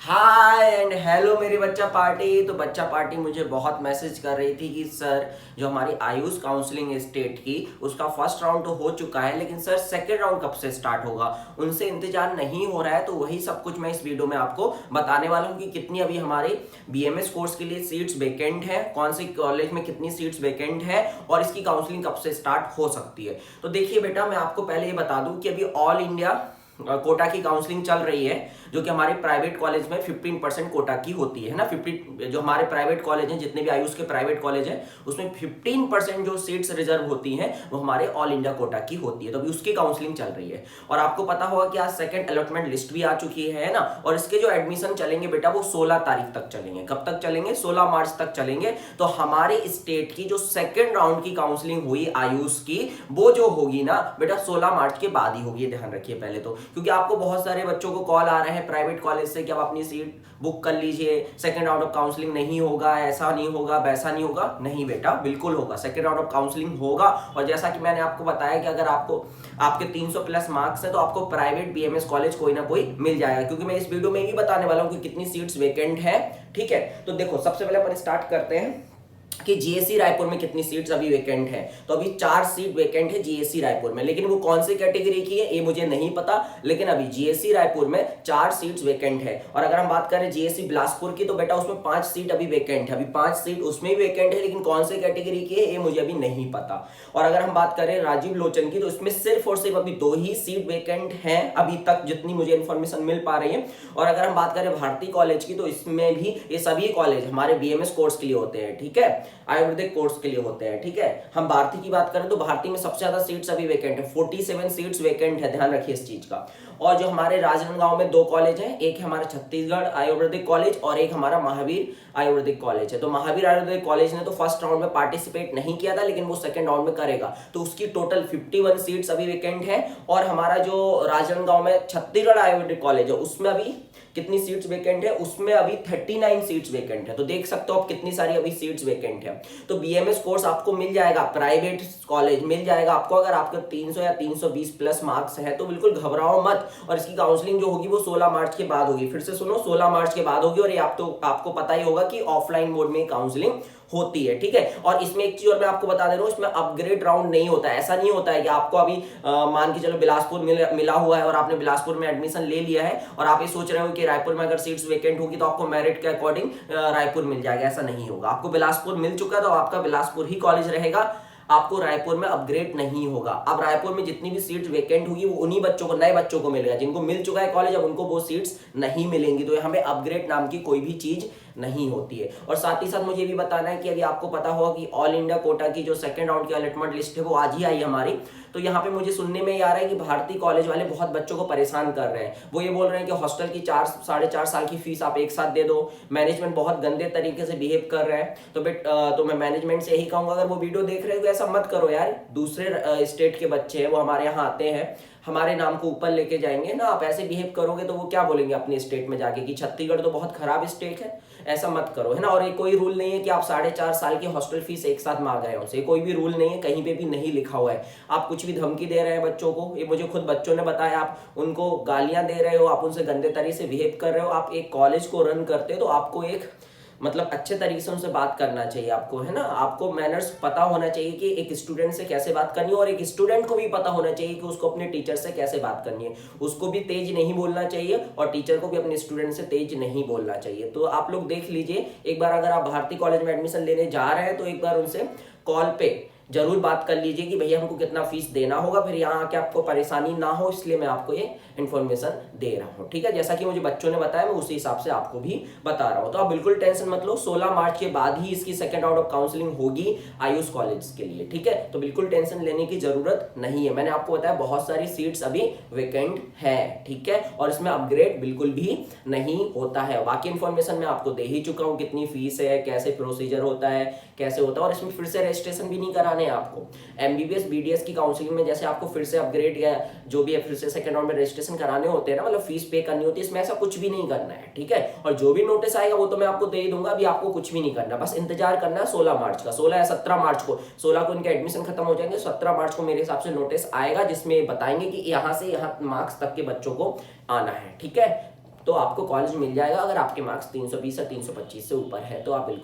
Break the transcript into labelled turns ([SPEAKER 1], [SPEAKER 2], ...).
[SPEAKER 1] Hi and hello मेरी बच्चा party. तो बच्चा पार्टी मुझे बहुत मैसेज कर रही थी कि सर जो हमारी आयुष काउंसलिंग स्टेट की उसका फर्स्ट राउंड तो हो चुका है, लेकिन सर सेकेंड राउंड कब से स्टार्ट होगा, उनसे इंतजार नहीं हो रहा है। तो वही सब कुछ मैं इस वीडियो में आपको बताने वाला हूँ कि कितनी अभी हमारे बीएमएस कोर्स के लिए सीट्स वेकेंट है, कौन सी कॉलेज में कितनी सीट्स वेकेंट है और इसकी काउंसलिंग कब से स्टार्ट हो सकती है। तो देखिए बेटा, मैं आपको पहले ये बता दूं कि अभी ऑल इंडिया कोटा की काउंसलिंग चल रही है, जो कि हमारे प्राइवेट कॉलेज में 15% कोटा की होती है ना। 50 जो हमारे प्राइवेट कॉलेज हैं, जितने भी आयुष के प्राइवेट कॉलेज हैं, उसमें 15% जो सीट्स रिजर्व होती हैं वो हमारे ऑल इंडिया कोटा की होती है। तो अभी उसकी काउंसलिंग चल रही है और आपको पता होगा कि आज सेकंड अलॉटमेंट लिस्ट भी आ चुकी है ना। और इसके जो एडमिशन चलेंगे बेटा वो 16 तारीख तक चलेंगे। कब तक चलेंगे? 16 मार्च तक चलेंगे। तो हमारे स्टेट की जो सेकेंड राउंड की काउंसलिंग हुई आयुष की, वो जो होगी ना बेटा 16 मार्च के बाद ही होगी, ध्यान रखिए पहले तो। क्योंकि आपको बहुत सारे बच्चों को कॉल आ रहे हैं प्राइवेट कॉलेज से कि आप अपनी सीट बुक कर लीजिए, सेकंड राउंड ऑफ काउंसलिंग नहीं होगा, ऐसा नहीं होगा, वैसा नहीं होगा। नहीं बेटा, बिल्कुल होगा, सेकंड राउंड ऑफ काउंसलिंग होगा। और जैसा कि मैंने आपको बताया कि अगर आपको आपके 300 प्लस मार्क्स है तो आपको प्राइवेट बीएमएस कॉलेज कोई ना कोई मिल जाएगा, क्योंकि मैं इस वीडियो में भी बताने वाला हूं कि कितनी सीट्स वेकेंट है। ठीक है, तो देखो सबसे पहले अपन स्टार्ट करते हैं कि जीएससी रायपुर में कितनी सीट्स अभी वेकेंट है। तो अभी 4 सीट वेकेंट है जीएससी रायपुर में, लेकिन वो कौन सी कैटेगरी की है ये मुझे नहीं पता। लेकिन अभी जीएससी रायपुर में 4 सीट्स वेकेंट है। और अगर हम बात करें जीएससी बिलासपुर की, तो बेटा उसमें 5 सीट अभी वेकेंट है। अभी 5 सीट उसमें भी वेकेंट है, लेकिन कौन सी कैटेगरी की है ये मुझे अभी नहीं पता। और अगर हम बात करें राजीव लोचन की, तो इसमें सिर्फ और सिर्फ अभी 2 ही सीट वेकेंट है अभी तक, जितनी मुझे इंफॉर्मेशन मिल पा रही है। और अगर हम बात करें भारती कॉलेज की, तो इसमें भी ये सभी कॉलेज हमारे बीएमएस कोर्स के लिए होते हैं। ठीक है, आयुर्वेदिक कोर्स के लिए होते हैं। ठीक है, हम भारती की बात करें तो भारती में सबसे ज्यादा सीट्स अभी वेकेंट है, 47 सीट्स वेकेंट है, ध्यान रखिए इस चीज का। और जो हमारे राजनांदगांव में 2 कॉलेज हैं, एक है हमारा छत्तीसगढ़ आयुर्वेदिक कॉलेज और एक हमारा महावीर आयुर्वेदिक कॉलेज है। तो महावीर आयुर्वेदिक कॉलेज ने तो फर्स्ट राउंड में पार्टिसिपेट नहीं किया था, लेकिन वो सेकंड राउंड में करेगा। तो उसकी टोटल 51 सीट्स अभी वेकेंट है। और हमारा जो राजनांदगांव में छत्तीसगढ़ आयुर्वेदिक कॉलेज है, उसमें अभी कितनी सीट्स वेकेंट है? उसमें अभी 39 सीट्स वेकेंट है। तो देख सकते हो आप कितनी सारी अभी सीट्स वेकेंट है। तो बीएमएस कोर्स आपको मिल जाएगा, प्राइवेट कॉलेज मिल जाएगा आपको। अगर आपके 300 या 320 प्लस मार्क्स है तो बिल्कुल घबराओ मत। और इसकी काउंसलिंग जो होगी वो 16 मार्च के बाद होगी। फिर से सुनो, 16 मार्च के बाद होगी। और ये आपको पता ही होगा कि ऑफलाइन मोड में काउंसलिंग होती है। ठीक है, और इसमें एक चीज और मैं आपको बता दे रहा हूं, इसमें अपग्रेड राउंड नहीं होता है। ऐसा नहीं होता है कि आपको अभी मान के चलो बिलासपुर मिला हुआ है और आपने बिलासपुर में एडमिशन ले लिया है और आप ये सोच रहे हो कि रायपुर में अगर सीट्स वेकेंट होगी तो आपको मेरिट के अकॉर्डिंग रायपुर मिल जाएगा। ऐसा नहीं होगा। आपको बिलासपुर मिल चुका है तो आपका बिलासपुर ही कॉलेज रहेगा, आपको रायपुर में अपग्रेड नहीं होगा। अब रायपुर में जितनी भी सीट्स वेकेंट होगी वो उन्हीं बच्चों को, नए बच्चों को मिलेगा। जिनको मिल चुका है कॉलेज, अब उनको वो सीट्स नहीं मिलेंगी। तो यहाँ पे अपग्रेड नाम की कोई भी चीज नहीं होती है। और साथ ही साथ मुझे भी बताना है कि अभी आपको पता होगा कि ऑल इंडिया कोटा की जो सेकंड राउंड की अलॉटमेंट लिस्ट है वो आज ही आई हमारी। तो यहाँ पे मुझे सुनने में आ रहा है कि भारतीय कॉलेज वाले बहुत बच्चों को परेशान कर रहे हैं। वो ये बोल रहे हैं कि हॉस्टल की 4-4.5 साल की फीस आप एक साथ दे दो। मैनेजमेंट बहुत गंदे तरीके से बिहेव कर रहे हैं। तो मैं मैनेजमेंट से यही कहूंगा, अगर वो वीडियो देख रहे हो तो ऐसा मत करो यार। दूसरे स्टेट के बच्चे हैं वो हमारे यहाँ आते हैं, हमारे नाम को ऊपर लेके जाएंगे ना। आप ऐसे बिहेव करोगे तो वो क्या बोलेंगे अपने स्टेट में जाके कि छत्तीसगढ़ तो बहुत खराब स्टेट है। ऐसा मत करो, है ना। और ये कोई रूल नहीं है कि आप 4.5 साल की हॉस्टल फीस एक साथ मांग रहे हो उनसे, कोई भी रूल नहीं है, कहीं पे भी नहीं लिखा हुआ है। आप कुछ भी धमकी दे रहे हैं बच्चों को, ये मुझे खुद बच्चों ने बताया। आप उनको गालियां दे रहे हो, आप उनसे गंदे तरीके से बिहेव कर रहे हो। आप एक कॉलेज को रन करते हो तो आपको एक मतलब अच्छे तरीके से उनसे बात करना चाहिए आपको, है ना। आपको मैनर्स पता होना चाहिए कि एक स्टूडेंट से कैसे बात करनी है, और एक स्टूडेंट को भी पता होना चाहिए कि उसको अपने टीचर से कैसे बात करनी है। उसको भी तेज नहीं बोलना चाहिए और टीचर को भी अपने स्टूडेंट से तेज नहीं बोलना चाहिए। तो आप लोग देख लीजिए एक बार, अगर आप भारती कॉलेज में एडमिशन लेने जा रहे हैं तो एक बार उनसे कॉल पे जरूर बात कर लीजिए कि भैया हमको कितना फीस देना होगा, फिर यहाँ आके आपको परेशानी ना हो, इसलिए मैं आपको ये इन्फॉर्मेशन दे रहा हूँ। ठीक है, जैसा कि मुझे बच्चों ने बताया मैं उसी हिसाब से आपको भी बता रहा हूँ। तो आप बिल्कुल टेंशन मत लो, 16 मार्च के बाद ही इसकी सेकंड राउंड ऑफ काउंसलिंग होगी आयुष कॉलेज के लिए। ठीक है, तो बिल्कुल टेंशन लेने की जरूरत नहीं है। मैंने आपको बताया बहुत सारी सीट्स अभी वेकेंट है। ठीक है, और इसमें अपग्रेड बिल्कुल भी नहीं होता है। बाकी इन्फॉर्मेशन मैं आपको दे ही चुका हूँ, कितनी फीस है, कैसे प्रोसीजर होता है, कैसे होता है। और इसमें फिर से रजिस्ट्रेशन भी नहीं कराने आपको। एमबीबीएस बीडीएस की काउंसलिंग में जैसे आपको फिर से अपग्रेड या जो भी है फिर से सेकंड राउंड में रजिस्ट्रेशन कराने होते हैं ना, मतलब फीस पे करनी होती है, इसमें ऐसा कुछ भी नहीं करना है। ठीक है, और जो भी नोटिस आएगा वो तो मैं आपको दे ही दूंगा। अभी आपको कुछ भी नहीं करना, बस इंतजार करना है 16 मार्च का। 16 या 17 मार्च को, 16 को इनके एडमिशन खत्म हो जाएंगे, 17 मार्च को मेरे हिसाब से नोटिस आएगा जिसमें बताएंगे कि यहाँ से यहाँ मार्क्स तक के बच्चों को आना है। ठीक है, तो आपको कॉलेज मिल जाएगा अगर आपके मार्क्स 320 या 325 से ऊपर है तो आप बिल्कुल